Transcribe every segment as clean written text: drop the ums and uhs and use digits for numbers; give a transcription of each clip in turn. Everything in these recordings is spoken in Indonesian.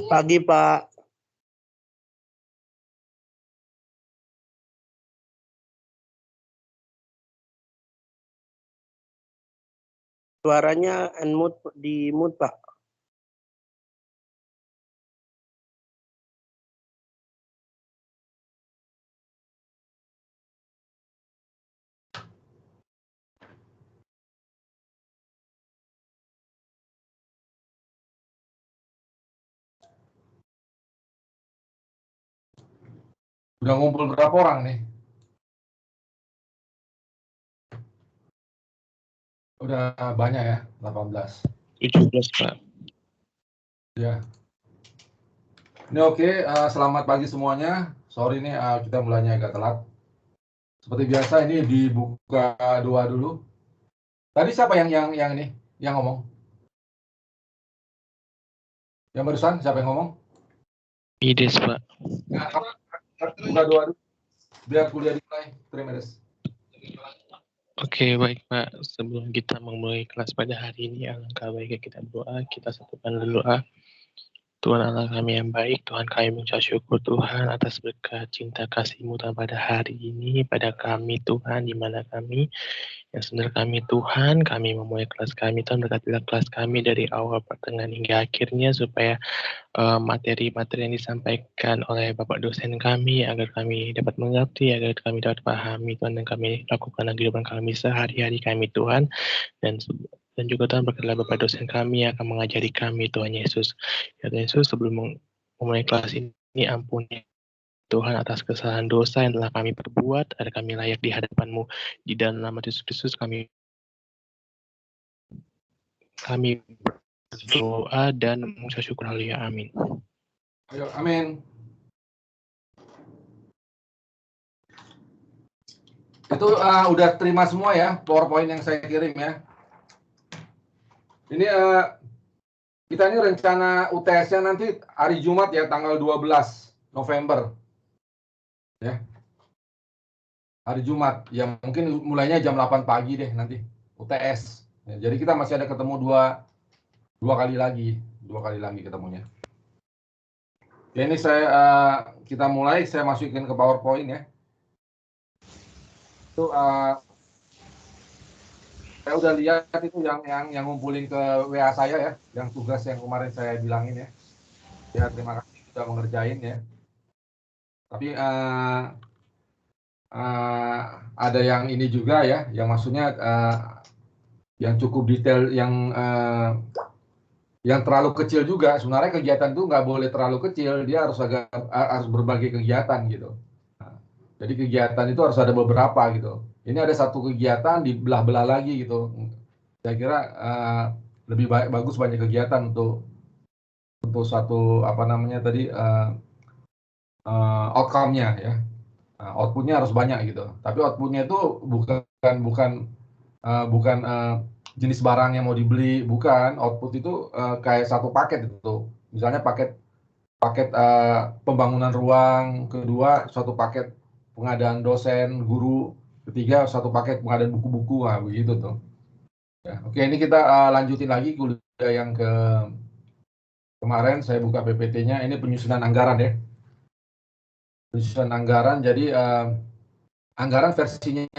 Pagi, Pak. Suaranya unmute di mute, Pak. Udah ngumpul berapa orang nih? Udah banyak ya, 18. 17, Pak. Ya. Ini oke, selamat pagi semuanya. Sorry nih kita mulainya agak telat. Seperti biasa ini dibuka doa dulu. Tadi siapa yang ini yang ngomong? Yang barusan siapa yang ngomong? Ides, Pak. Buka doa dulu. Biar kuliah dimulai. Terima kasih. Oke, baik, Pak. Sebelum kita memulai kelas pada hari ini, alangkah baiknya kita berdoa. Kita satukan doa. Tuhan Allah kami yang baik, Tuhan kami mengucap syukur Tuhan atas berkat cinta kasih-Mu pada hari ini, pada kami Tuhan, di mana kami, yang sebenarnya kami Tuhan, kami memulai kelas kami, Tuhan berkatilah kelas kami dari awal pertengahan hingga akhirnya, supaya materi-materi yang disampaikan oleh Bapak dosen kami, agar kami dapat mengerti, agar kami dapat pahami Tuhan, dan kami lakukan dalam kehidupan kami sehari-hari kami Tuhan, dan juga Tuhan berkatilah Bapak dosen kami yang akan mengajari kami Tuhan Yesus. Ya Tuhan Yesus, sebelum memulai kelas ini, ampuni Tuhan atas kesalahan dosa yang telah kami perbuat, agar kami layak di hadapan-Mu. Di dalam nama Yesus Kristus kami berdoa dan mengucap syukur, haleluya, amin. Ayo, amin. Itu udah terima semua ya PowerPoint yang saya kirim ya. Ini kita ini rencana UTS-nya nanti hari Jumat ya, tanggal 12 November. Ya. Hari Jumat, ya mungkin mulainya jam 8 pagi deh nanti UTS. Ya, jadi kita masih ada ketemu dua kali lagi ketemunya. Ya, ini kita mulai, saya masukin ke PowerPoint ya. Itu saya udah lihat itu yang ngumpulin ke WA saya ya, yang tugas yang kemarin saya bilangin ya. Ya, terima kasih sudah mengerjain ya. Tapi ada yang ini juga ya, yang maksudnya yang cukup detail, yang terlalu kecil juga. Sebenarnya kegiatan itu nggak boleh terlalu kecil, dia harus berbagai kegiatan gitu. Nah, jadi kegiatan itu harus ada beberapa gitu. Ini ada satu kegiatan dibelah-belah lagi gitu. Saya kira lebih bagus banyak kegiatan untuk satu apa namanya tadi outcome-nya ya. Output-nya harus banyak gitu. Tapi output-nya itu bukan jenis barang yang mau dibeli, bukan. Output itu kayak satu paket itu. Misalnya paket pembangunan ruang, kedua suatu paket pengadaan dosen, guru, ketiga satu paket pengadaan buku-buku, begitu tuh. Ya, oke, ini kita lanjutin lagi kuliah yang kemarin saya buka PPT-nya. Ini penyusunan anggaran ya. Penyusunan anggaran, jadi anggaran versinya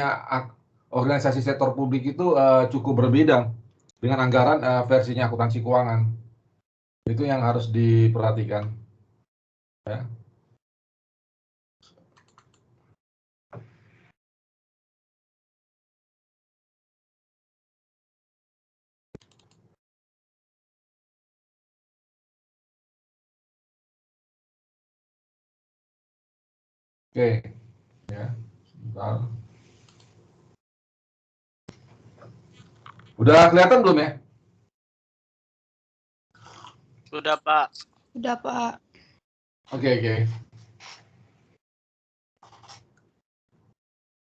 organisasi sektor publik itu cukup berbeda dengan anggaran versinya akuntansi keuangan. Itu yang harus diperhatikan. Ya. Oke, ya. Bentar. Udah kelihatan belum ya? Sudah, Pak. Sudah, Pak. Oke.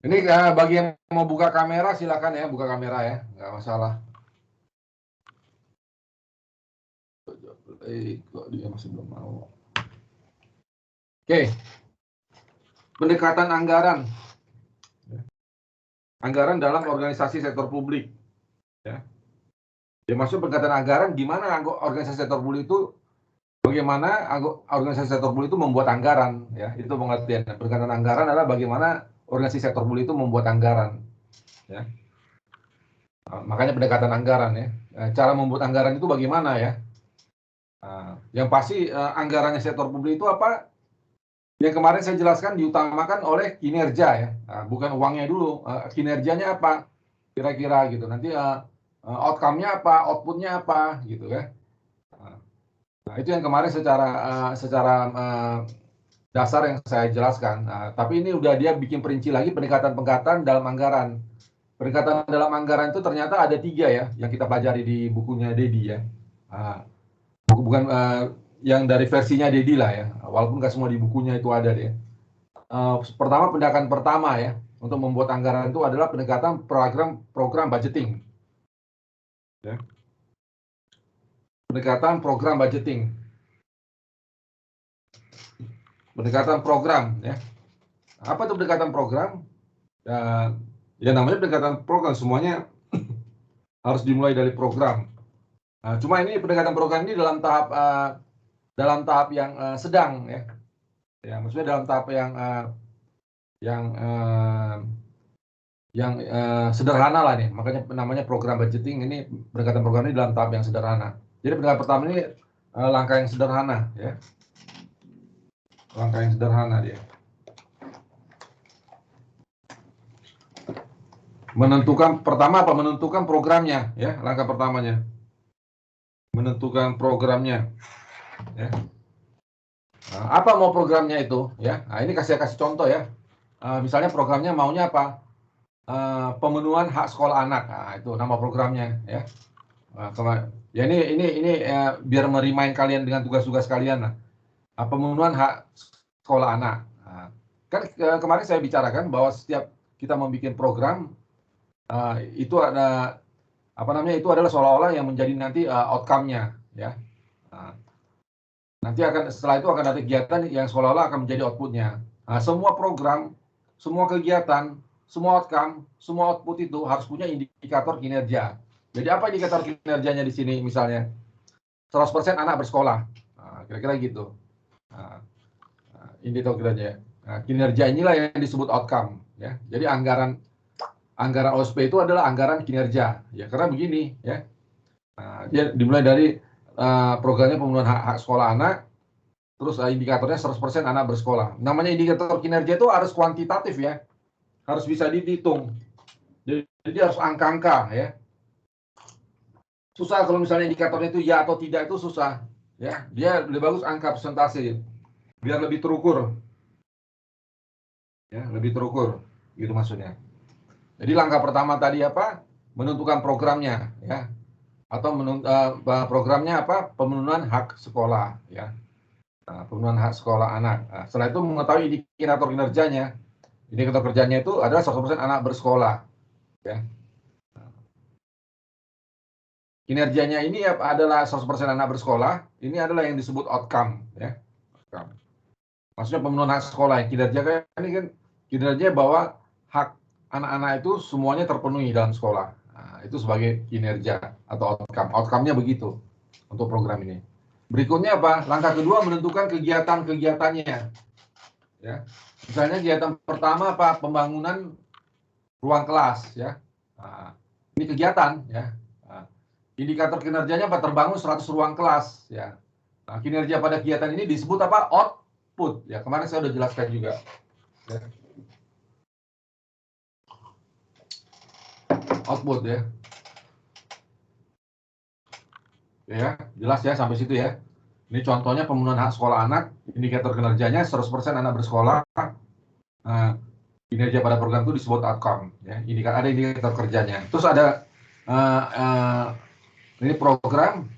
Ini bagi yang mau buka kamera silakan ya, buka kamera ya, nggak masalah. Kok dia masih belum mau? Oke, pendekatan anggaran. Anggaran dalam organisasi sektor publik. Ya. Maksud pendekatan anggaran, gimana organisasi sektor publik itu bagaimana organisasi sektor publik itu membuat anggaran, ya, itu pengertian. Pendekatan anggaran adalah bagaimana organisasi sektor publik itu membuat anggaran, ya. Makanya pendekatan anggaran, ya. Cara membuat anggaran itu bagaimana, ya? Yang pasti anggarannya sektor publik itu apa? Yang kemarin saya jelaskan diutamakan oleh kinerja, ya, bukan uangnya dulu, kinerjanya apa, kira-kira gitu. Nanti outcome-nya apa, output-nya apa, gitu, ya. Nah, itu yang kemarin secara dasar yang saya jelaskan. Tapi ini udah dia bikin perinci lagi pendekatan-pendekatan dalam anggaran. Pendekatan dalam anggaran itu ternyata ada 3 ya, yang kita pelajari di bukunya Dedi, ya. Bukan yang dari versinya Dedi lah, ya. Walaupun nggak semua di bukunya itu ada deh. Pertama, pendekatan pertama, ya, untuk membuat anggaran itu adalah pendekatan program budgeting. Ya. Pendekatan program budgeting. Pendekatan program, ya. Apa itu pendekatan program? Ya namanya pendekatan program, semuanya harus dimulai dari program. Cuma ini pendekatan program ini dalam tahap yang sedang, ya. Ya, maksudnya dalam tahap yang sederhana lah nih. Makanya namanya program budgeting. Ini pendekatan program ini dalam tahap yang sederhana. Jadi pendekatan pertama ini langkah yang sederhana, ya. Langkah yang sederhana dia. Menentukan pertama apa? Menentukan programnya, ya. Langkah pertamanya. Menentukan programnya, ya. Apa mau programnya itu, ya? Nah, ini kasih contoh, ya. Misalnya programnya maunya apa? Pemenuhan hak sekolah anak. Nah, itu nama programnya, ya. Ya ini biar merimain kalian dengan tugas-tugas kalian lah. Pemenuhan hak sekolah anak. Kan kemarin saya bicarakan bahwa setiap kita membuat program itu ada itu adalah seolah-olah yang menjadi nanti outcome-nya, ya. Nanti setelah itu akan ada kegiatan yang seolah-olah akan menjadi output-nya. Semua program, semua kegiatan, semua outcome, semua output itu harus punya indikator kinerja. Jadi apa indikator kinerjanya di sini misalnya? 100% anak bersekolah. Kira-kira gitu. Indikator kinerja. Kinerja inilah yang disebut outcome, ya. Jadi anggaran OSP itu adalah anggaran kinerja, ya, karena begini, ya. Dia dimulai dari programnya pemenuhan hak sekolah anak, terus indikatornya 100% anak bersekolah. Namanya indikator kinerja itu harus kuantitatif, ya, harus bisa dihitung. Jadi harus angka-angka, ya. Susah kalau misalnya indikatornya itu ya atau tidak, itu susah, ya. Dia lebih bagus angka persentase, biar lebih terukur, ya, lebih terukur, gitu maksudnya. Jadi langkah pertama tadi apa? Menentukan programnya, ya. Atau programnya apa? Pemenuhan hak sekolah, ya. Pemenuhan hak sekolah anak. Setelah itu mengetahui indikator kinerjanya. Indikator kerjanya itu adalah 100% anak bersekolah, ya. Kinerjanya ini adalah 100% anak bersekolah. Ini adalah yang disebut outcome, ya. Outcome. Maksudnya pemenuhan hak sekolah. Kinerja ini kan kinerja bahwa hak anak-anak itu semuanya terpenuhi dalam sekolah. Itu sebagai kinerja atau outcome. Outcome-nya begitu untuk program ini. Berikutnya apa? Langkah kedua, menentukan kegiatan-kegiatannya. Ya. Misalnya kegiatan pertama apa? Pembangunan ruang kelas, ya. Ini kegiatan, ya. Indikator kinerjanya apa? Terbangun 100 ruang kelas, ya. Kinerja pada kegiatan ini disebut apa? Output, ya. Kemarin saya sudah jelaskan juga. Ya. Output, ya. Ya, jelas ya sampai situ, ya. Ini contohnya pemenuhan hak sekolah anak, indikator kinerjanya 100% anak bersekolah. Kinerja pada program itu disebut outcome, ya. Ada indikator kerjanya. Terus ada ini program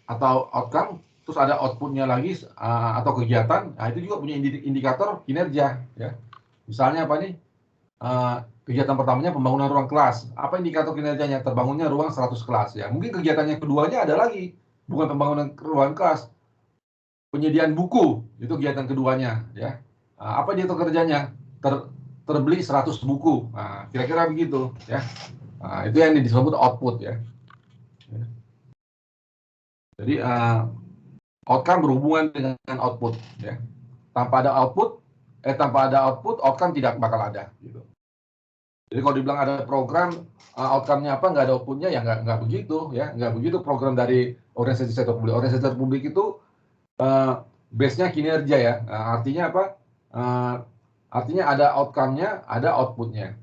atau outcome, terus ada outputnya lagi atau kegiatan. Nah, itu juga punya indikator kinerja, ya. Misalnya apa nih? Kegiatan pertamanya pembangunan ruang kelas. Apa indikator kinerjanya? Terbangunnya ruang 100 kelas, ya. Mungkin kegiatannya keduanya ada lagi, bukan pembangunan ruang kelas, penyediaan buku, itu kegiatan keduanya, ya. Apa indikator kerjanya? Terbeli 100 buku. Kira-kira begitu, ya. Itu yang disebut output, ya. Jadi outcome berhubungan dengan output. Ya. Tanpa ada output, outcome tidak bakal ada. Gitu. Jadi kalau dibilang ada program, outcome-nya apa, nggak ada output-nya, ya nggak begitu. Ya. Nggak begitu program dari organisasi sektor publik. Organisasi sektor publik itu base-nya kinerja ya. Artinya apa? Artinya ada outcome-nya, ada output-nya.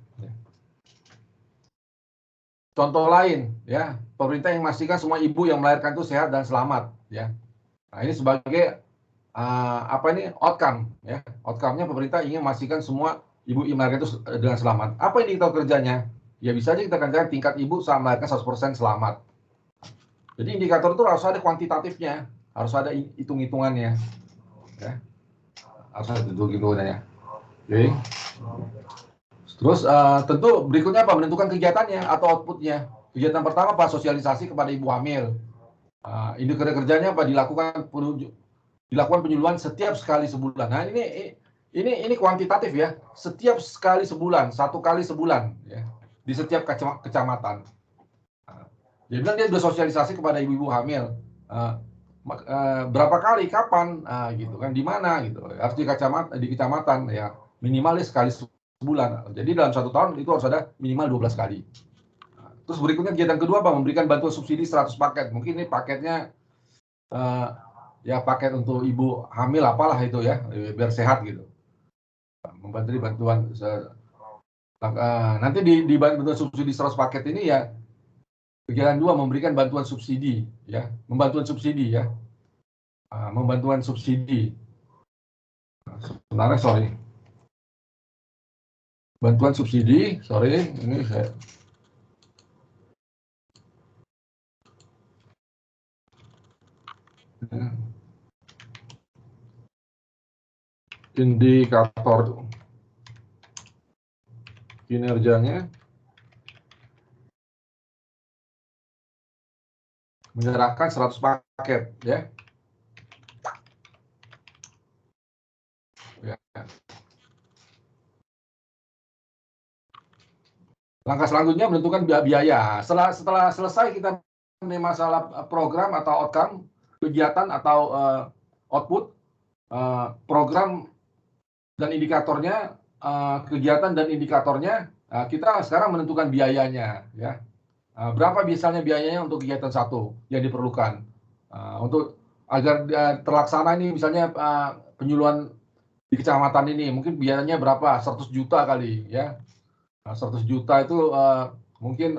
Contoh lain, ya, pemerintah yang memastikan semua ibu yang melahirkan itu sehat dan selamat, ya. Nah, ini sebagai outcome, ya. Outcome-nya pemerintah ingin memastikan semua ibu yang melahirkan itu dengan selamat. Apa indikator kerjanya? Ya bisa aja kita katakan tingkat ibu saat melahirkan 100% selamat. Jadi indikator itu harus ada kuantitatifnya, harus ada hitung-hitungannya, ya. Harus ada hitung-hitungannya. Oke. Terus tentu berikutnya apa? Menentukan kegiatannya atau outputnya. Kegiatan pertama apa? Sosialisasi kepada ibu hamil. Indikator kerjanya apa? Dilakukan penyuluhan setiap sekali sebulan. Nah ini kuantitatif ya. Setiap sekali sebulan, 1 kali sebulan ya, di setiap kecamatan. Dia bilang dia sudah sosialisasi kepada ibu-ibu hamil. Berapa kali, kapan, gitu kan, di mana gitu. Harus di kecamatan ya, minimalis sekali sebulan. Jadi dalam 1 tahun itu harus ada minimal 12 kali. Terus berikutnya kegiatan kedua apa? Memberikan bantuan subsidi 100 paket. Mungkin ini paketnya ya paket untuk ibu hamil apalah itu ya, biar sehat gitu. Membantu bantuan nanti di bantuan subsidi 100 paket ini ya, kegiatan 2 memberikan bantuan subsidi ya, membantuan subsidi ya. Membantuan subsidi. Sebenarnya sorry. Bantuan subsidi, sorry, ini saya indikator kinerjanya menyerahkan 100 paket ya. Langkah selanjutnya menentukan biaya. Setelah selesai kita mengenai masalah program atau outcome, kegiatan atau output, program dan indikatornya, kegiatan dan indikatornya, kita sekarang menentukan biayanya ya. Berapa misalnya biayanya untuk kegiatan 1 yang diperlukan, untuk agar terlaksana ini misalnya penyuluhan di kecamatan ini mungkin biayanya berapa, 100 juta kali ya. 100 juta itu mungkin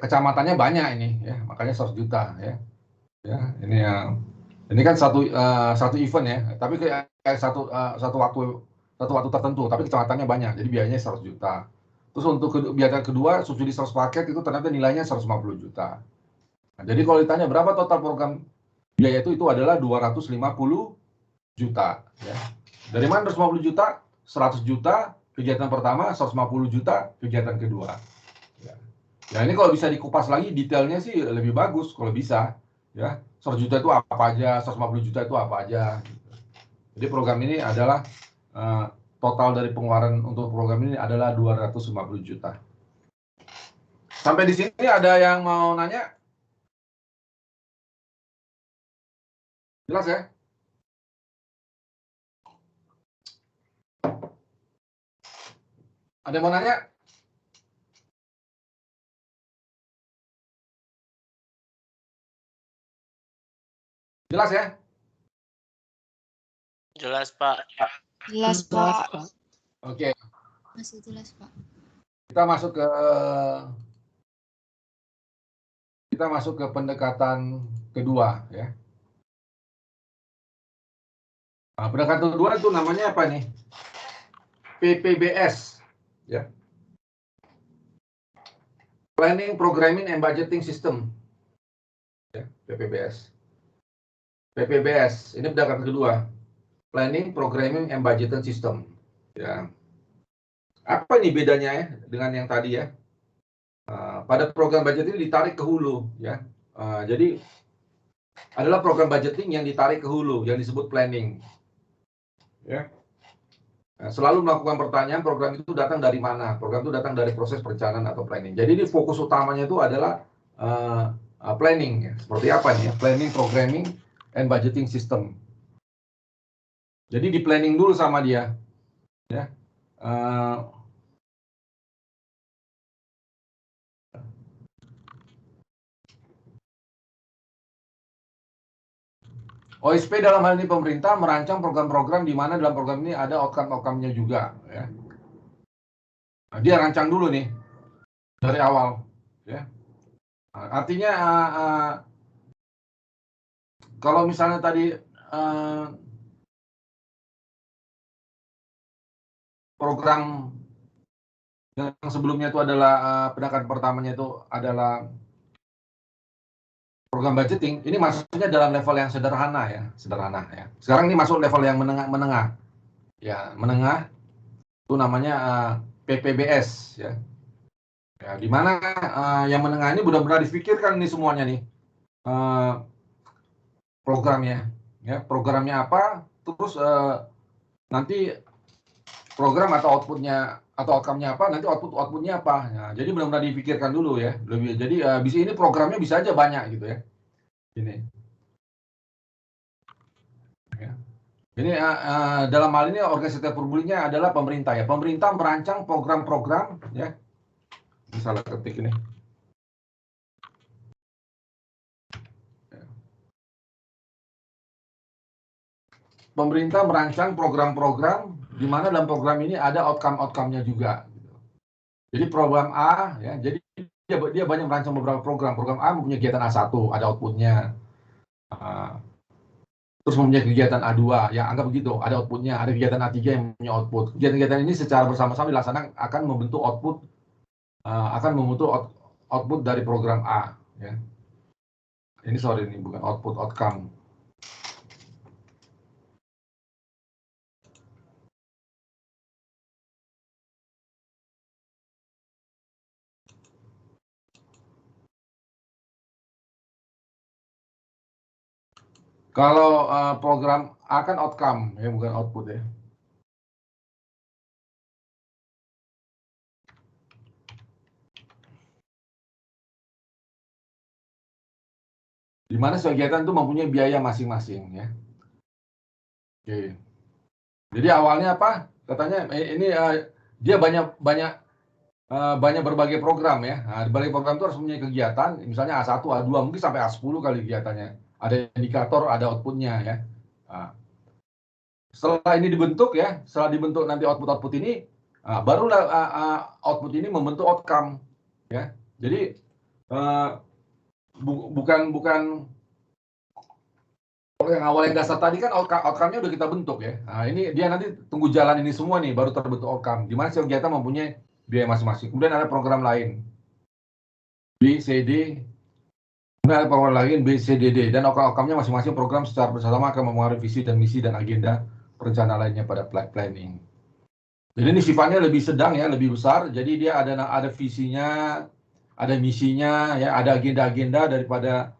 kecamatannya banyak ini ya, makanya 100 juta ya. Ya, ini kan satu event ya, tapi kayak satu waktu tertentu, tapi kecamatannya banyak, jadi biayanya 100 kegiatan. Terus untuk biaya kedua, subsidi 100 paket itu ternyata nilainya 150 juta. Nah, jadi kalau ditanya berapa total program biaya itu adalah 250 juta. Ya. Dari mana 250 juta? 100 juta kegiatan pertama, 150 juta kegiatan kedua. Ya ini kalau bisa dikupas lagi detailnya sih lebih bagus kalau bisa. Ya, 100 juta itu apa aja, 150 juta itu apa aja. Jadi program ini adalah total dari pengeluaran untuk program ini adalah 250 juta. Sampai di sini ada yang mau nanya? Jelas ya? Ada yang mau nanya? Jelas ya? Jelas, Pak. Jelas, Pak. Oke. Masih jelas, Pak. Kita masuk ke pendekatan kedua ya. Nah, pendekatan kedua itu namanya apa nih? PPBS ya. Planning, Programming and Budgeting System. Ya, PPBS. PPBS, ini pendekatan kedua. Planning, Programming and Budgeting System. Ya. Apa nih bedanya ya dengan yang tadi ya? Pada program budget ini ditarik ke hulu ya. Jadi adalah program budgeting yang ditarik ke hulu yang disebut planning. Ya. Nah, selalu melakukan pertanyaan program itu datang dari mana? Program itu datang dari proses perencanaan atau planning. Jadi ini fokus utamanya itu adalah planning. Ya. Seperti apa nih? Planning, programming, and budgeting system. Jadi di planning dulu sama dia. Ya. OSP dalam hal ini pemerintah merancang program-program di mana dalam program ini ada outcome-outcome-nya juga. Ya. Nah, dia rancang dulu nih dari awal. Ya. Artinya kalau misalnya tadi program yang sebelumnya itu adalah pendekatan pertamanya itu adalah program budgeting, ini masuknya dalam level yang sederhana ya. Sekarang ini masuk level yang menengah. Ya, menengah itu namanya PPBS ya. Ya, di mana yang menengah ini benar-benar dipikirkan ini semuanya nih. Programnya, ya, programnya apa, terus nanti program atau outputnya atau outcome-nya apa, nanti outputnya apa. Nah, jadi benar-benar dipikirkan dulu ya. Jadi bisa ini programnya bisa aja banyak gitu ya. Ini. Ya. Ini dalam hal ini organisasi publiknya adalah pemerintah ya. Pemerintah merancang program-program ya. Misalnya ketik ini. Pemerintah merancang program-program di mana dalam program ini ada outcome-outcome-nya juga. Jadi program A, ya, jadi dia banyak merancang beberapa program. Program A mempunyai kegiatan A1, ada outputnya. Terus mempunyai kegiatan A2, ya anggap begitu, ada outputnya. Ada kegiatan A3 yang punya output. Kegiatan-kegiatan ini secara bersama-sama dilaksanakan akan membentuk output dari program A. Ya. Ini sorry, ini bukan output, outcome. Kalau program A kan outcome, ya bukan output ya. Di mana kegiatan itu mempunyai biaya masing-masing ya. Oke. Jadi awalnya apa? Katanya ini dia banyak berbagai program ya. Nah, berbagai program itu harus mempunyai kegiatan, misalnya A1, A2, mungkin sampai A10 kali kegiatannya. Ada indikator, ada outputnya ya. Nah, setelah ini dibentuk ya, setelah dibentuk nanti output ini, barulah output ini membentuk outcome ya. Jadi bukan kalau yang awal yang dasar tadi kan outcome-nya udah kita bentuk ya. Nah, ini dia nanti tunggu jalan ini semua nih baru terbentuk outcome. Di mana setiap kegiatan mempunyai biaya masing-masing. Kemudian ada program lain. B, C, D. Kemudian ada program lain B, C, D, D. Dan outcome-nya masing-masing program secara bersama akan mempengaruhi visi dan misi dan agenda perencanaan lainnya pada planning. Jadi ini sifatnya lebih sedang ya, lebih besar. Jadi dia ada visinya, ada misinya, ya, ada agenda-agenda daripada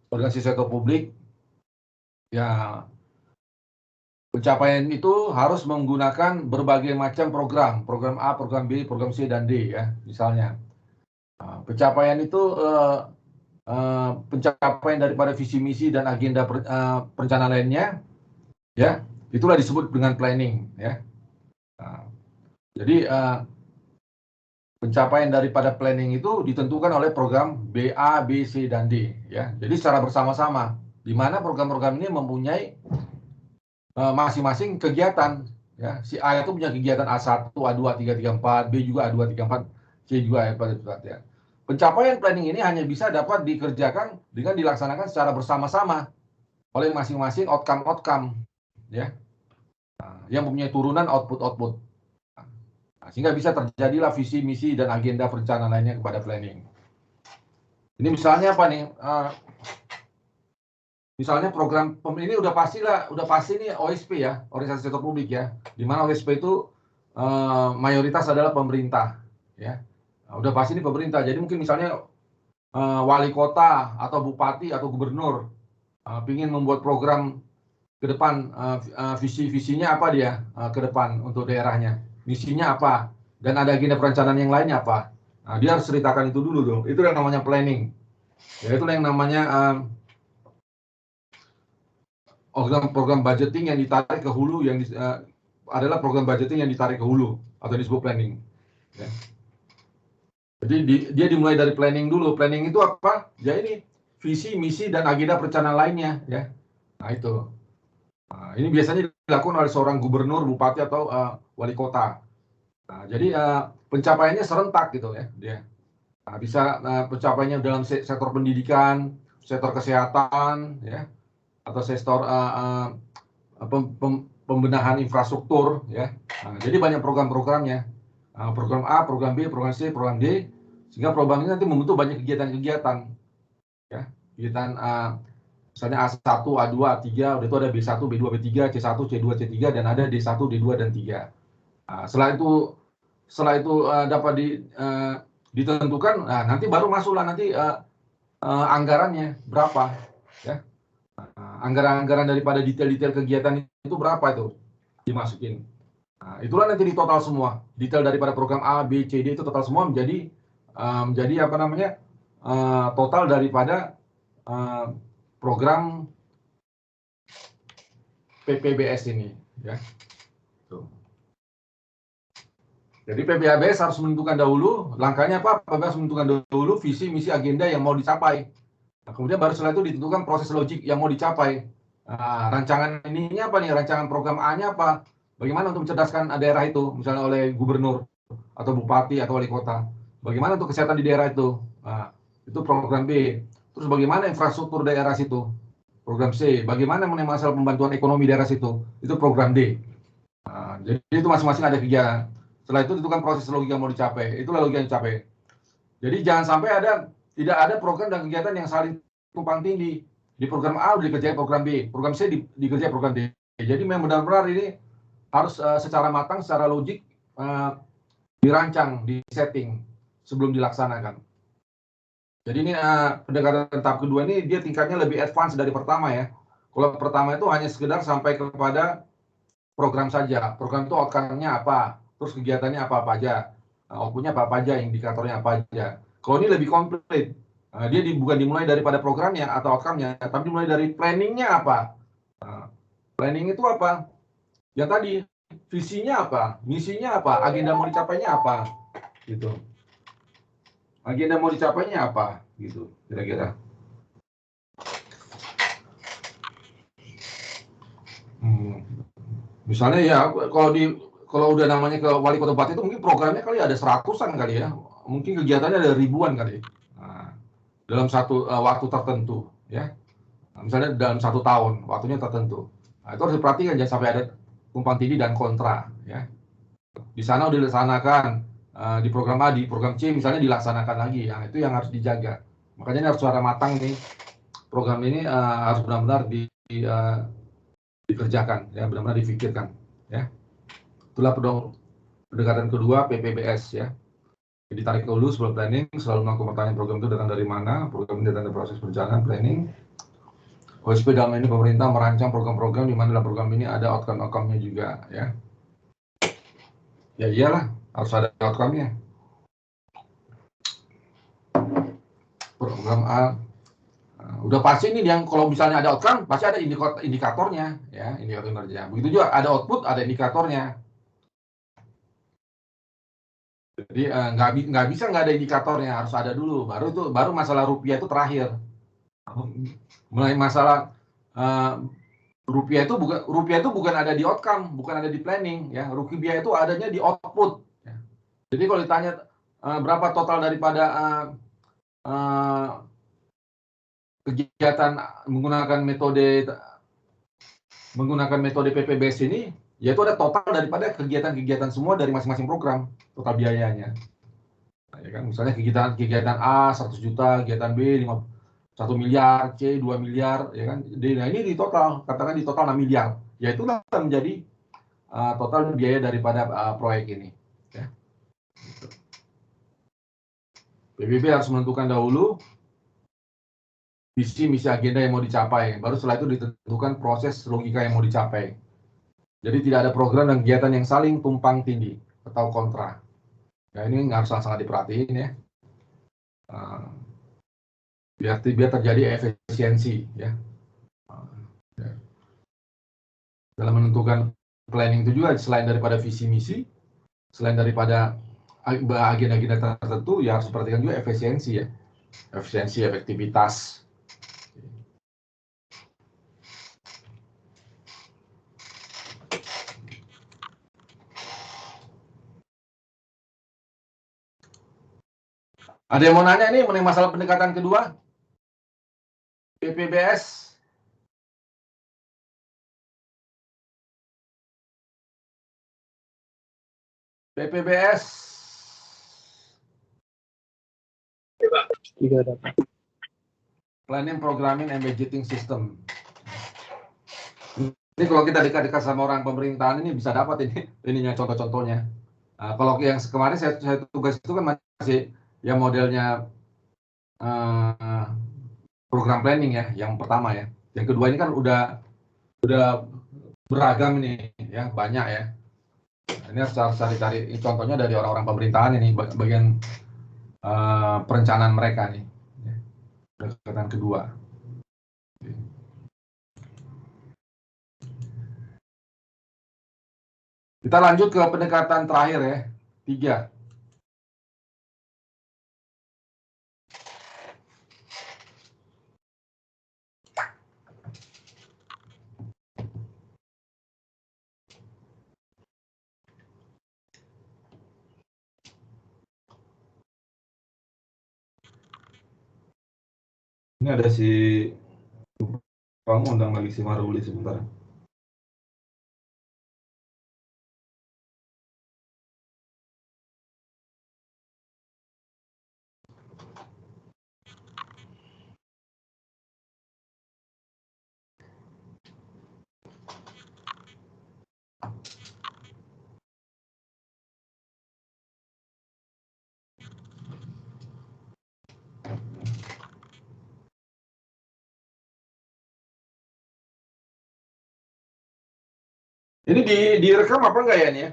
organisasi sektor publik. Ya, pencapaian itu harus menggunakan berbagai macam program A, program B, program C dan D ya, misalnya. Pencapaian itu pencapaian daripada visi misi dan agenda perencanaan lainnya, ya, itulah disebut dengan planning ya. Jadi pencapaian daripada planning itu ditentukan oleh program B, A, B, C, dan D. Ya. Jadi secara bersama-sama, di mana program-program ini mempunyai masing-masing kegiatan. Ya. Si A itu punya kegiatan A1, A2, A3, A4, B juga A2, A3, A4, C juga A4, A4. Ya. Pencapaian planning ini hanya bisa dapat dikerjakan dengan dilaksanakan secara bersama-sama oleh masing-masing outcome-outcome. Ya. Yang mempunyai turunan output-output. Sehingga bisa terjadilah visi, misi, dan agenda perencanaan lainnya kepada planning. Ini misalnya apa nih? Misalnya program ini udah pasti nih OSP ya, organisasi sektor publik ya. Di mana OSP itu mayoritas adalah pemerintah, ya. Nah, udah pasti ini pemerintah. Jadi mungkin misalnya wali kota atau bupati atau gubernur ingin membuat program ke depan, visi-visinya apa dia ke depan untuk daerahnya. Misinya apa, dan ada agenda perencanaan yang lainnya apa. Nah, dia harus ceritakan itu dulu dong. Itu yang namanya planning. Ya, itu yang namanya program budgeting yang ditarik ke hulu, adalah program budgeting yang ditarik ke hulu atau disebut planning. Ya. Jadi dia dimulai dari planning dulu. Planning itu apa? Ya ini visi, misi, dan agenda perencanaan lainnya. Ya. Nah itu. Nah, ini biasanya dilakukan oleh seorang gubernur, bupati, atau wali kota. Nah, jadi pencapaiannya serentak gitu ya. Dia. Nah, bisa pencapaiannya dalam sektor pendidikan, sektor kesehatan, ya, atau sektor pembenahan infrastruktur, ya. Nah, jadi banyak program-programnya. Program A, program B, program C, program D, sehingga program ini nanti membentuk banyak kegiatan-kegiatan, ya. Kegiatan misalnya A1, A2, A3, udah itu ada B1, B2, B3, C1, C2, C3, dan ada D1, D2, dan 3. Nah, setelah itu dapat ditentukan, nah, nanti baru masuklah nanti anggarannya berapa, ya. Anggaran-anggaran daripada detail-detail kegiatan itu berapa itu dimasukin. Nah, itulah nanti di total semua. Detail daripada program A, B, C, D itu total semua menjadi apa namanya? Total daripada program PPBS ini, ya. Tuh. Jadi PPBS harus menentukan dahulu langkahnya apa? PPBS menentukan dahulu visi, misi, agenda yang mau dicapai. Nah, kemudian baru setelah itu ditentukan proses logik yang mau dicapai. Nah, rancangan ininya apa nih? Rancangan program A-nya apa? Bagaimana untuk mencerdaskan daerah itu, misalnya oleh gubernur atau bupati atau wali kota. Bagaimana untuk kesehatan di daerah itu? Nah, itu program B. Terus bagaimana infrastruktur daerah situ? Program C. Bagaimana mengenai masalah pembantuan ekonomi daerah situ? Itu program D. Nah, jadi itu masing-masing ada kegiatan. Setelah itu ditentukan proses logik yang mau dicapai. Itulah logik yang dicapai. Jadi jangan sampai tidak ada program dan kegiatan yang saling tumpang tindih. Di program A dikerjain program B, program C dikerjain program D. Jadi memang benar-benar ini harus secara matang, secara logik dirancang, disetting sebelum dilaksanakan. Jadi ini pendekatan tahap kedua ini dia tingkatnya lebih advance dari pertama ya. Kalau pertama itu hanya sekedar sampai kepada program saja. Program itu outcome-nya apa, terus kegiatannya apa-apa aja, output-nya apa-apa aja, indikatornya apa aja. Kalau ini lebih komplit. Dia bukan dimulai daripada programnya atau outcome-nya, tapi dimulai dari planning-nya apa. Planning itu apa? Yang tadi, visinya apa, misinya apa, agenda mau dicapainya apa, gitu. Agenda mau dicapainya apa, gitu, kira-kira. Misalnya ya, kalau udah namanya ke wali kota bupati itu mungkin programnya kali ada 100-an kali ya, mungkin kegiatannya ada ribuan kali. Nah, dalam satu waktu tertentu, ya. Nah, misalnya dalam 1 tahun, waktunya tertentu. Nah, itu harus diperhatikan jangan sampai ada tumpang tindih dan kontra, ya. Di sana udah dilaksanakan, di program A, di program C misalnya dilaksanakan lagi, ya itu yang harus dijaga. Makanya ini harus secara matang nih, program ini harus benar-benar dikerjakan, ya benar-benar difikirkan, ya. Itulah pendekatan kedua PPBS, ya. Jadi tarik dulu sebelum planning, selalu melakukan pertanyaan program itu datang dari mana, program ini datang dari proses perencanaan planning. OSP dalam ini pemerintah merancang program-program di mana dalam program ini ada outcome-outcome-nya juga, ya. Ya iyalah, harus ada outcome-nya. Program A, udah pasti ini yang kalau misalnya ada outcome, pasti ada indikatornya, ya, indikator kinerja. Begitu juga ada output, ada indikatornya. Jadi nggak bisa nggak ada indikatornya, harus ada dulu. Baru masalah rupiah itu terakhir. Mulai masalah rupiah itu bukan ada di outcome, bukan ada di planning, ya. Rupiah itu adanya di output. Ya. Jadi kalau ditanya berapa total daripada kegiatan menggunakan metode PPBS ini, yaitu ada total daripada kegiatan-kegiatan semua dari masing-masing program, total biayanya. Nah, ya kan, misalnya kegiatan A 100 juta, kegiatan B 1 miliar, C 2 miliar, ya kan. Nah, ini di total, katakan di total 6 miliar. Ya itulah menjadi total biaya daripada proyek ini. Ya. PBB harus menentukan dahulu visi, misi, agenda yang mau dicapai. Baru setelah itu ditentukan proses logika yang mau dicapai. Jadi tidak ada program dan kegiatan yang saling tumpang tindih atau kontra. Ya, ini harus sangat diperhatiin ya. Biar terjadi efisiensi ya. Dalam menentukan planning itu juga selain daripada visi misi, selain daripada agenda-agenda tertentu, ya harus perhatikan juga efisiensi ya. Efisiensi, efektivitas. Ada yang mau nanya nih mengenai masalah pendekatan kedua? PPBS. PPBS. Tidak dapat. Planning, Programming, and Budgeting System. Ini kalau kita dekat-dekat sama orang pemerintahan ini bisa dapat ininya contoh-contohnya. Kalau yang kemarin saya tugas itu kan masih yang modelnya program planning ya, yang pertama ya. Yang kedua ini kan udah beragam ini ya, banyak ya. Ini harus cari contohnya dari orang-orang pemerintahan ini, bagian perencanaan mereka nih. Pendekatan kedua. Kita lanjut ke pendekatan terakhir ya, 3. Ini ada si kamu undang lagi si Maruli sebentar. Ini direkam apa enggak ya nih ya?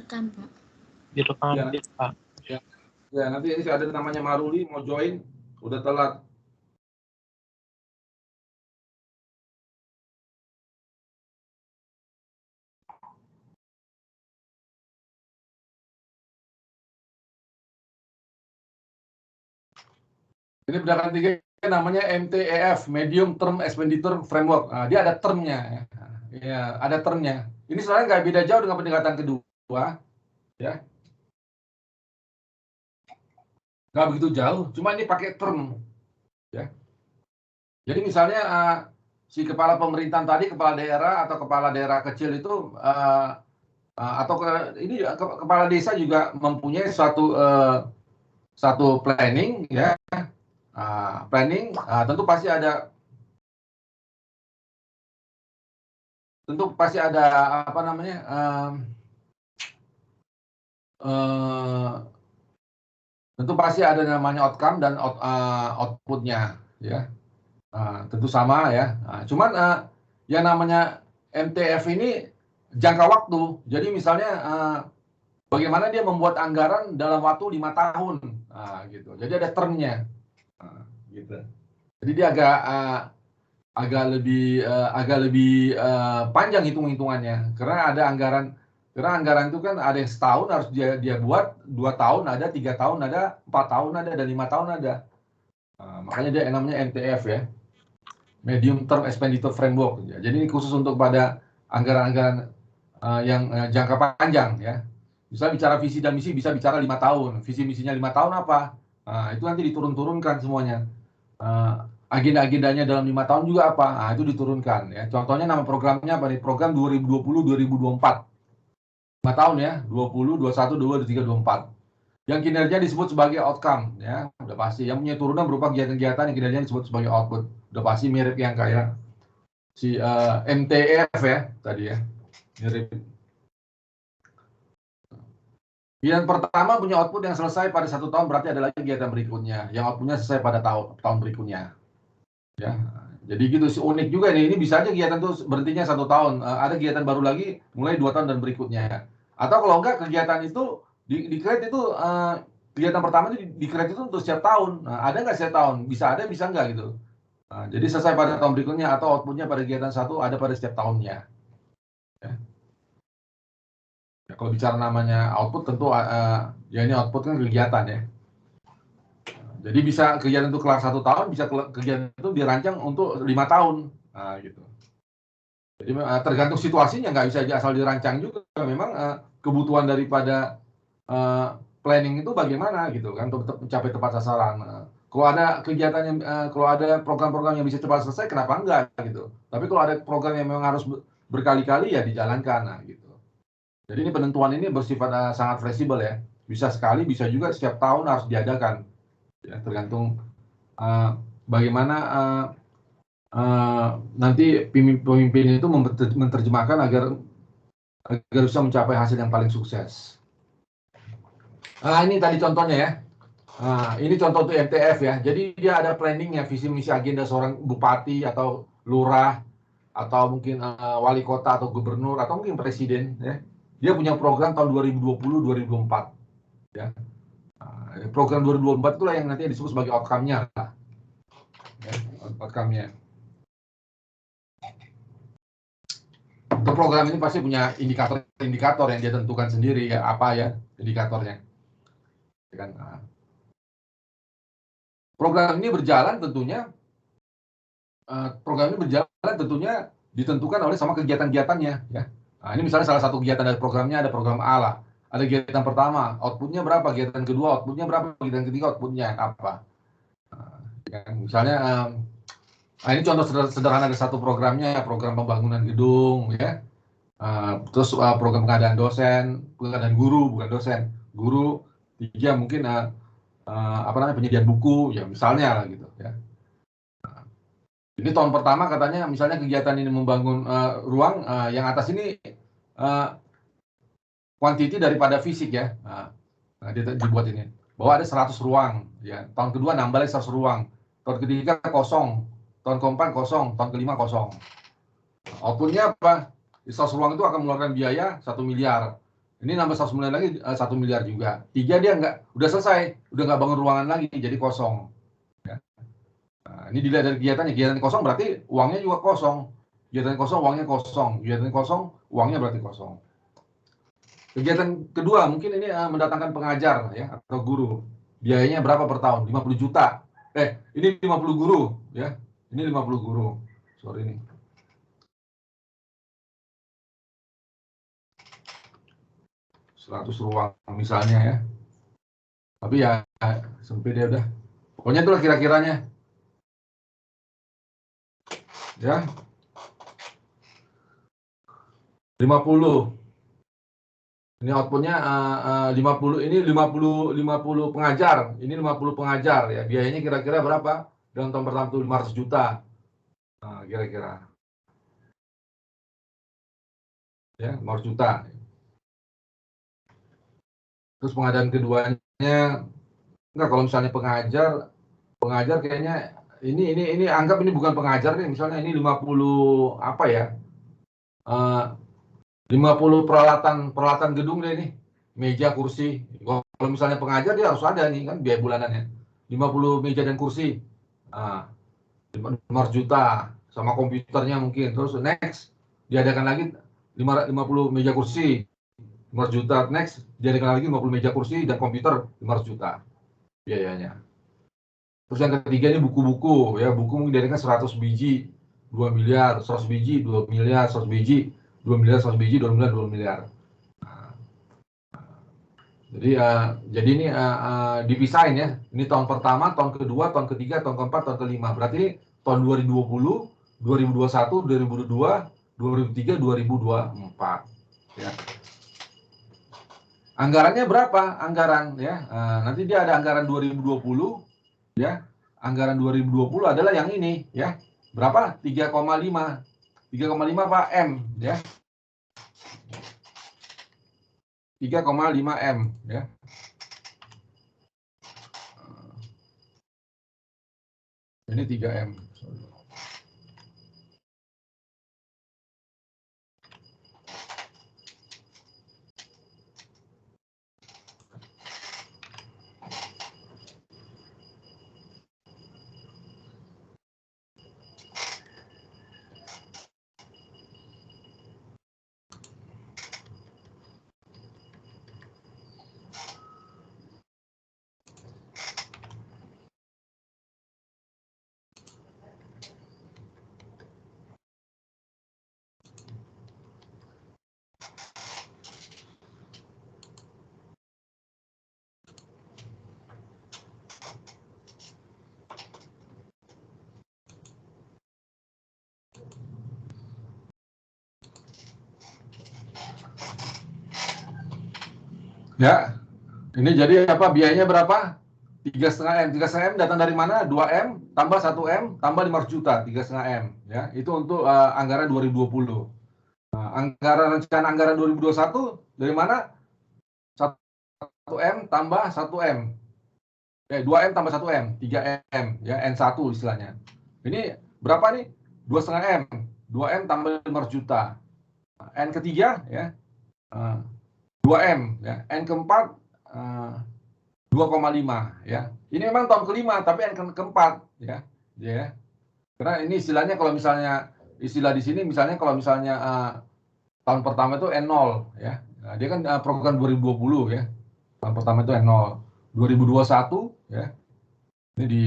Rekam, Pak. Direkam, Ya. Pak. Ya, nanti ini ada namanya Maruli mau join, udah telat. Ini pendekatan 3 namanya MTEF, Medium Term Expenditure Framework. Nah, dia ada termnya ya. Ya, ada termnya. Ini sebenarnya nggak beda jauh dengan pendekatan kedua, ya. Nggak begitu jauh, cuma ini pakai term, ya. Jadi misalnya si kepala pemerintahan tadi, kepala daerah atau kepala daerah kecil itu, atau kepala desa juga mempunyai satu planning, ya. Planning tentu pasti ada apa namanya tentu pasti ada namanya outcome dan outputnya ya, tentu sama ya. Cuman yang namanya MTF ini jangka waktu, jadi misalnya bagaimana dia membuat anggaran dalam waktu 5 tahun, gitu. Jadi ada termnya, gitu. Jadi dia agak lebih panjang hitung-hitungannya, karena ada anggaran itu kan ada yang setahun harus dia buat, 2 tahun ada, 3 tahun ada, 4 tahun ada, dan 5 tahun ada. Makanya dia yang namanya MTF ya, Medium Term Expenditure Framework. Jadi ini khusus untuk pada anggaran-anggaran yang jangka panjang ya. Misalnya bicara visi dan misi bisa bicara 5 tahun, visi misinya 5 tahun apa? Itu nanti diturunkan semuanya. Agenda-agendanya dalam 5 tahun juga apa? Itu diturunkan ya. Contohnya nama programnya apa nih? Program 2020-2024. 5 tahun ya, 20, 21, 22, 23, 24. Yang kinerja disebut sebagai outcome ya, udah pasti. Yang punya turunan berupa kegiatan-kegiatan yang kinerja disebut sebagai output. Udah pasti mirip yang kayak si MTF ya tadi ya. Mirip. Yang pertama punya output yang selesai pada 1 tahun, berarti ada lagi kegiatan berikutnya yang outputnya selesai pada tahun berikutnya. Ya, jadi gitu sih, unik juga nih. Ini bisa aja kegiatan tuh berhentinya 1 tahun, ada kegiatan baru lagi mulai 2 tahun dan berikutnya. Atau kalau enggak kegiatan itu di create itu kegiatan pertama itu di create itu untuk setiap tahun. Nah, ada nggak setiap tahun? Bisa ada, bisa enggak gitu. Nah, jadi selesai pada tahun berikutnya atau outputnya pada kegiatan satu ada pada setiap tahunnya. Ya. Ya, kalau bicara namanya output tentu ya ini output kan kegiatan ya. Jadi bisa kegiatan itu kelar 1 tahun, bisa kegiatan itu dirancang untuk 5 tahun. Nah, gitu. Jadi tergantung situasinya, nggak bisa asal dirancang juga. Memang kebutuhan daripada planning itu bagaimana gitu kan untuk mencapai tepat sasaran. Kalau ada kegiatan yang kalau ada program-program yang bisa cepat selesai, kenapa enggak gitu. Tapi kalau ada program yang memang harus berkali-kali ya dijalankan, nah gitu. Jadi ini penentuan ini bersifat sangat fleksibel ya. Bisa sekali, bisa juga setiap tahun harus diadakan. Ya, tergantung bagaimana nanti pemimpin itu menerjemahkan agar bisa mencapai hasil yang paling sukses. Ini tadi contohnya ya. Ini contoh untuk MTF ya. Jadi dia ada planningnya, visi misi agenda seorang bupati atau lurah atau mungkin wali kota atau gubernur atau mungkin presiden ya. Dia punya program tahun 2020-2024 ya. Program 2024 itulah yang nanti disebut sebagai outcome-nya. Ya, outcome-nya. Untuk program ini pasti punya indikator-indikator yang dia tentukan sendiri ya, apa ya indikatornya. Kan, program ini berjalan tentunya ditentukan oleh sama kegiatan-kegiatannya ya. Nah, ini misalnya salah satu kegiatan dari programnya ada program A lah. Ada kegiatan pertama, outputnya berapa? Kegiatan kedua, outputnya berapa? Kegiatan ketiga, outputnya apa? Misalnya, ini contoh sederhana dari satu programnya, program pembangunan gedung ya. Terus program pengadaan dosen, pengadaan guru, bukan dosen, guru. 3 mungkin penyediaan buku, ya misalnya lah gitu ya. Ini tahun pertama katanya misalnya kegiatan ini membangun ruang, yang atas ini kuantiti daripada fisik ya. Dibuat ini bahwa ada 100 ruang ya. Tahun kedua nambah lagi 100 ruang. Tahun ketiga kosong, tahun keempat kosong, tahun kelima kosong. Outputnya apa? 100 ruang itu akan mengeluarkan biaya 1 miliar. Ini nambah 100 miliar lagi 1 miliar juga. 3 dia udah selesai, udah nggak bangun ruangan lagi, jadi kosong. Ya. Ini dilihat dari kegiatan kosong berarti uangnya juga kosong. Kegiatan kosong, uangnya kosong. Kegiatan kosong, uangnya berarti kosong. Kegiatan kedua mungkin ini mendatangkan pengajar ya atau guru. Biayanya berapa per tahun? 50 juta. Ini 50 guru ya. Ini 50 guru. Sorry nih. 100 ruang misalnya ya. Tapi ya sempit ya udah. Pokoknya itulah kira-kiranya. Ya. 50. Ini outputnya 50, ini 50 pengajar, ini 50 pengajar ya. Biayanya kira-kira berapa? Dalam tahun pertama itu 500 juta. Kira-kira. Ya, 500 juta. Terus pengadaan keduanya enggak, kalau misalnya pengajar kayaknya ini anggap ini bukan pengajar nih, misalnya ini 50 apa ya? 50 peralatan gedung deh nih. Meja, kursi. Kalau misalnya pengajar dia harus ada nih kan biaya bulanannya. 50 meja dan kursi. 500 juta sama komputernya mungkin. Terus next diadakan lagi 50 meja kursi 500 juta. Next diadakan lagi 50 meja kursi dan komputer 500 juta biayanya. Terus yang ketiga ini buku-buku ya, buku mungkin diadakan 100 biji 2 miliar, 100 biji 2 miliar, 100 biji 2 miliar, 100 biji 2 miliar, 2 miliar. Jadi ini dipisahin ya. Ini tahun pertama, tahun kedua, tahun ketiga, tahun keempat, tahun kelima. Berarti ini tahun 2020, 2021, 2022, 2023, 2024. Ya. Anggarannya berapa? Anggaran ya. Nanti dia ada anggaran 2020 ya. Anggaran 2020 adalah yang ini ya. Berapa? 3,5. 3,5 Pak M ya. 3,5 M ya. Ini 3 M. Ya, ini jadi apa? Biayanya berapa? 3,5 M. 3,5 M datang dari mana? 2M tambah 1M tambah 500 juta, 3,5 M. Ya, itu untuk anggaran 2020. Rencana anggaran 2021 dari mana? 1M tambah 1M. 2M tambah 1M, 3M, ya, N1 istilahnya. Ini berapa nih? 2,5 M. 2M tambah 500 juta. N ketiga, ya, 2M, ya. N keempat, 2,5, ya. Ini memang tahun kelima, tapi N keempat, ya. Ya. Karena ini istilahnya kalau misalnya, istilah di sini misalnya kalau misalnya tahun pertama itu N0, ya. Nah, dia kan program 2020, ya. Tahun pertama itu N0. 2021, ya. Ini di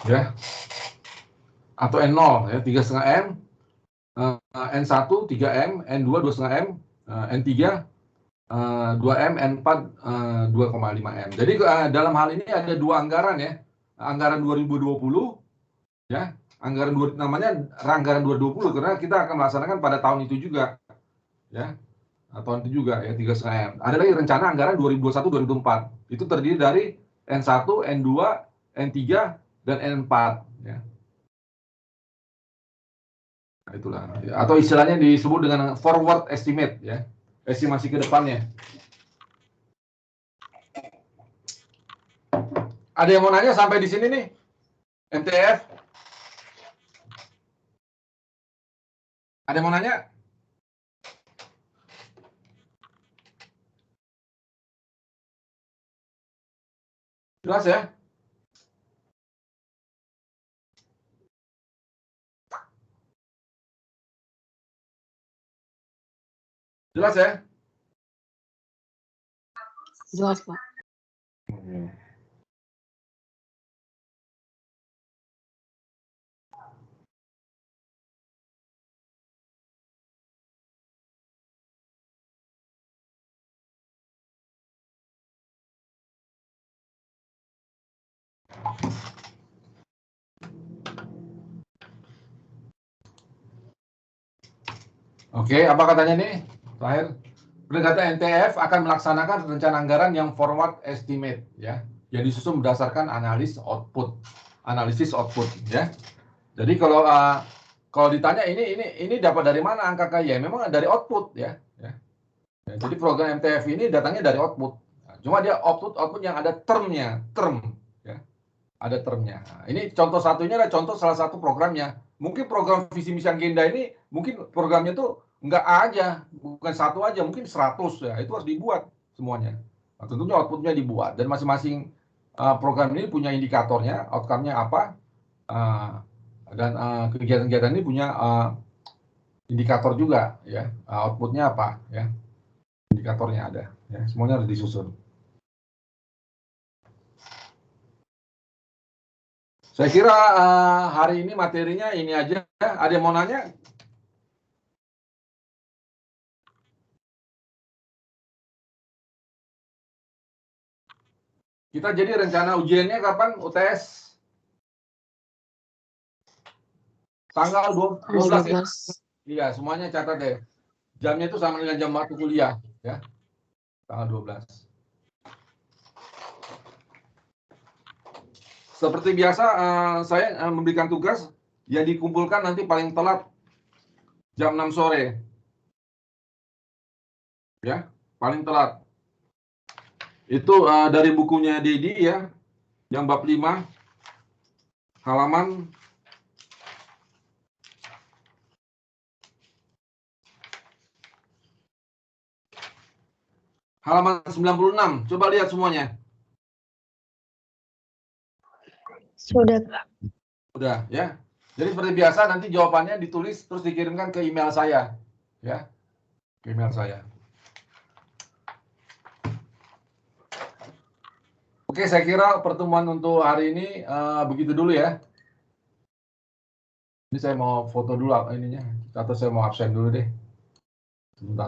ya, atau N0, ya, 3,5 M, N1 3M, N2 2,5 M, N3 2M, N4 2,5 M. Jadi dalam hal ini ada dua anggaran, ya, anggaran 2020, ya, namanya anggaran 2020 karena kita akan melaksanakan pada tahun itu juga, ya, tahun itu juga, ya, 3,5 M. Ada lagi rencana anggaran 2021-2024, itu terdiri dari N1, N2, N3 dan N4, ya. Nah, itulah, atau istilahnya disebut dengan forward estimate, ya, estimasi ke depannya. Ada yang mau nanya sampai di sini nih, MTF? Ada yang mau nanya? Jelas, ya? Jelas, ya? Jelas, Pak. Oke, apa katanya nih? Terakhir, Penegakkan NTF akan melaksanakan rencana anggaran yang forward estimate, ya, yang disusun berdasarkan analisis output, ya. Jadi kalau ditanya ini dapat dari mana angka KY? Memang dari output, ya. Jadi program MTF ini datangnya dari output. Cuma dia output yang ada termnya, ya. Ada termnya. Nah, ini contoh satunya adalah contoh salah satu programnya. Mungkin program visi misi agenda ini mungkin programnya tuh enggak aja, bukan satu aja, mungkin 100, ya. Itu harus dibuat semuanya. Nah, tentunya outputnya dibuat dan masing-masing program ini punya indikatornya, outcome-nya apa, dan kegiatan-kegiatan ini punya indikator juga, ya, outputnya apa, ya, indikatornya ada, ya, semuanya harus disusun. Saya kira hari ini materinya ini aja. Ada yang mau nanya? Kita jadi rencana ujiannya kapan UTS? Tanggal 12 ya? Iya, semuanya catat deh. Jamnya itu sama dengan jam waktu kuliah, ya. Tanggal 12. Seperti biasa, saya memberikan tugas yang dikumpulkan nanti paling telat jam 6 sore. Ya, paling telat. Itu dari bukunya Dedi, ya, yang bab 5, halaman 96. Coba lihat semuanya. Sudah, Pak. Udah, ya. Jadi seperti biasa nanti jawabannya ditulis terus dikirimkan ke email saya. ya, ke email saya. Oke, saya kira pertemuan untuk hari ini begitu dulu ya. Ini saya mau foto dulu ininya, atau saya mau absen dulu deh. Sebentar.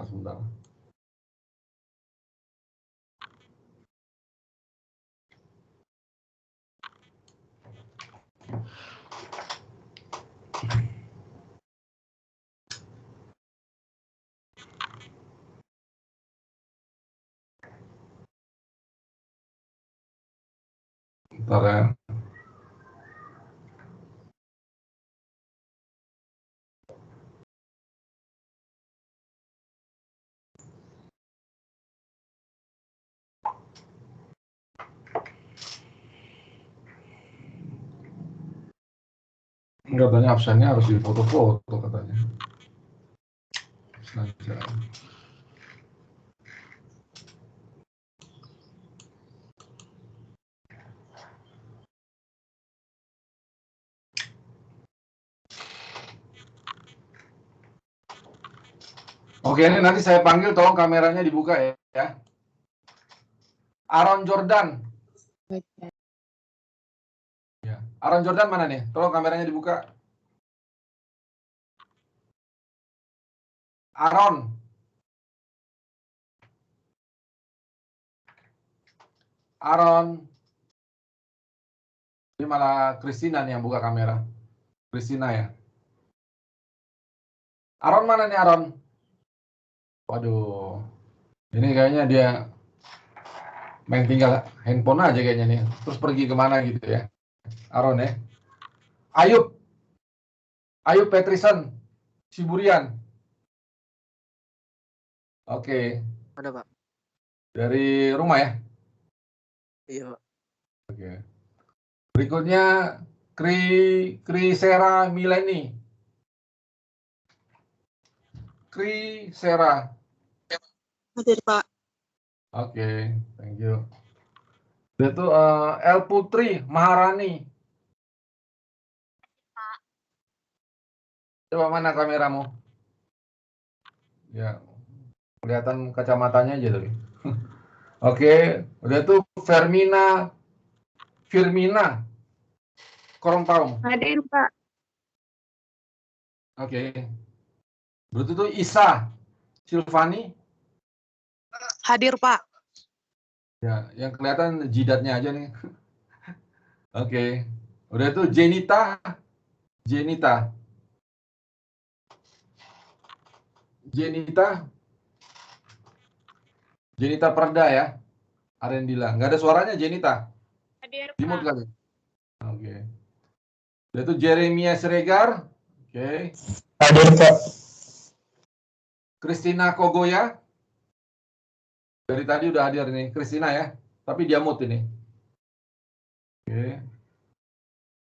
Bentar ya. Katanya absennya harus difoto-foto katanya. Sengaja. Oke, ini nanti saya panggil, tolong kameranya dibuka ya. Aaron Jordan. Ya. Aaron Jordan mana nih? Tolong kameranya dibuka. Aaron. Ini malah Christina nih yang buka kamera. Christina ya. Aaron mana nih Aaron? Waduh. Ini kayaknya dia main tinggal handphone aja kayaknya nih. Terus pergi kemana gitu ya. Aaron ya. Ayub Petrison. Siburian. Oke. Ada, Pak. Dari rumah ya? Iya, Pak. Oke. Berikutnya Krisera Mileni. Krisera. Hadir, Pak. Oke, thank you. Itu El Putri Maharani. Coba mana kameramu? Ya, kelihatan kacamatanya aja tapi. Oke, udah tuh Firmina Korompaung. Hadir, Pak. Oke. Berarti tuh Isa Silvani. Hadir, Pak. Ya, yang kelihatan jidatnya aja nih. Oke. Udah tuh Jenita Perda ya. Arendila. Nggak ada suaranya Jenita. Hadir, Dimut kali. Oke. Udah tuh Jeremia Siregar. Oke. Hadir, Pak. Christina Kogoya. Dari tadi udah hadir nih. Christina ya. Tapi dia mute ini. Oke.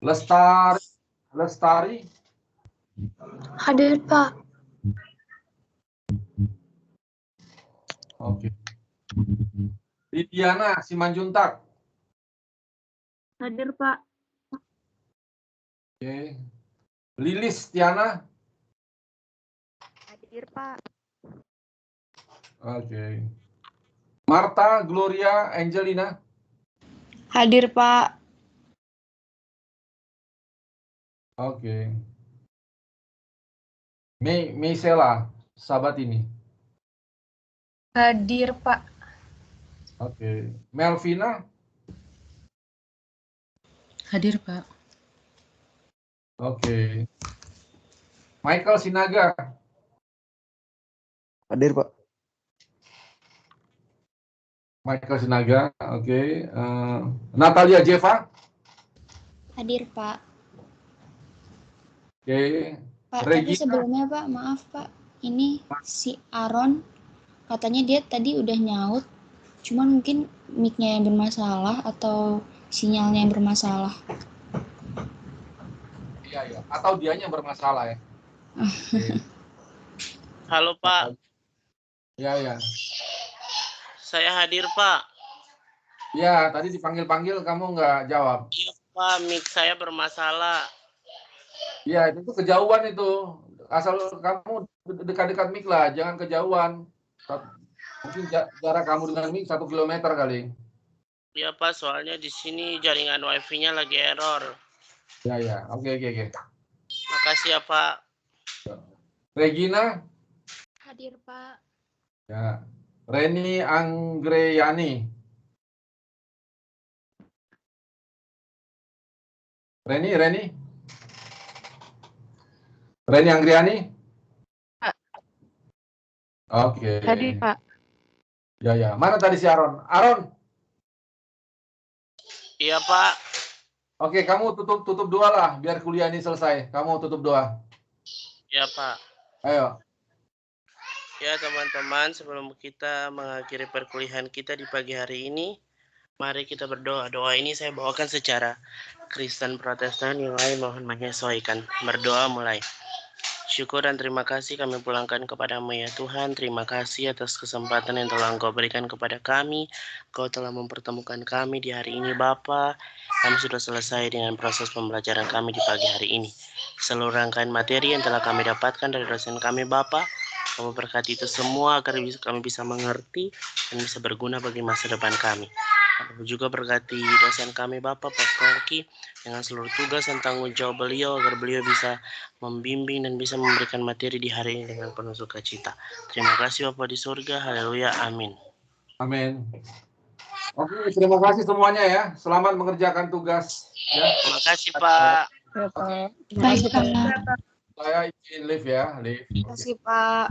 Lestari. Hadir, Pak. Oke. Lidiana Simanjuntak. Hadir, Pak. Oke. Lilis Tiana. Hadir, Pak. Oke. Marta Gloria Angelina. Hadir, Pak. Oke. Meisela Sabatini. Hadir, Pak. Oke. Melvina. Hadir, Pak. Oke. Michael Sinaga. Hadir, Pak. Michael Sinaga. Oke. Natalia Jeva. Hadir, Pak. Oke. Pak, Regina. tapi sebelumnya, Pak, maaf, Pak. Ini si Aaron, katanya dia tadi udah nyaut, cuman mungkin mic-nya yang bermasalah atau sinyalnya yang bermasalah. Iya. Atau dianya yang bermasalah ya. Oke. Halo, Pak. Iya. Saya hadir, Pak. Ya, tadi dipanggil-panggil kamu nggak jawab. Iya, Pak. Mic saya bermasalah. Iya, itu tuh kejauhan itu. asal kamu dekat-dekat mic lah, jangan kejauhan. Mungkin jarak kamu dengan mic 1 kilometer kali. Iya Pak, soalnya di sini jaringan wifi-nya lagi error. Ya. Oke. Makasih ya Pak. Regina? Hadir, Pak. Ya. Reni Anggreyani. Reni Anggreyani? Pak. Oke. Hadir, Pak. Ya. Mana tadi si Aaron? Aaron? Iya Pak. Oke, kamu tutup doa lah, biar kuliah ini selesai. Kamu tutup doa. Iya Pak. Ayo. Ya teman-teman, sebelum kita mengakhiri perkuliahan kita di pagi hari ini, mari kita berdoa. Doa ini saya bawakan secara Kristen Protestan, yang lain mohon menyesuaikan. Berdoa mulai. Syukur dan terima kasih kami pulangkan kepadamu ya Tuhan. Terima kasih atas kesempatan yang telah Engkau berikan kepada kami. Engkau telah mempertemukan kami di hari ini Bapa. Kami sudah selesai dengan proses pembelajaran kami di pagi hari ini. Seluruh rangkaian materi yang telah kami dapatkan dari dosen kami Bapa, Kamu berkati itu semua agar kami bisa mengerti dan bisa berguna bagi masa depan kami. Kamu juga berkati dosen kami Bapak Pastor Ki dengan seluruh tugas dan tanggung jawab beliau agar beliau bisa membimbing dan bisa memberikan materi di hari ini dengan penuh sukacita. Terima kasih Bapak di surga. Haleluya. Amin. Amin. Oke, terima kasih semuanya ya. Selamat mengerjakan tugas. Ya. Terima kasih Pak. Ya, Pak. Baik, Pak. Saya izin live ya, live. Terima kasih, Pak.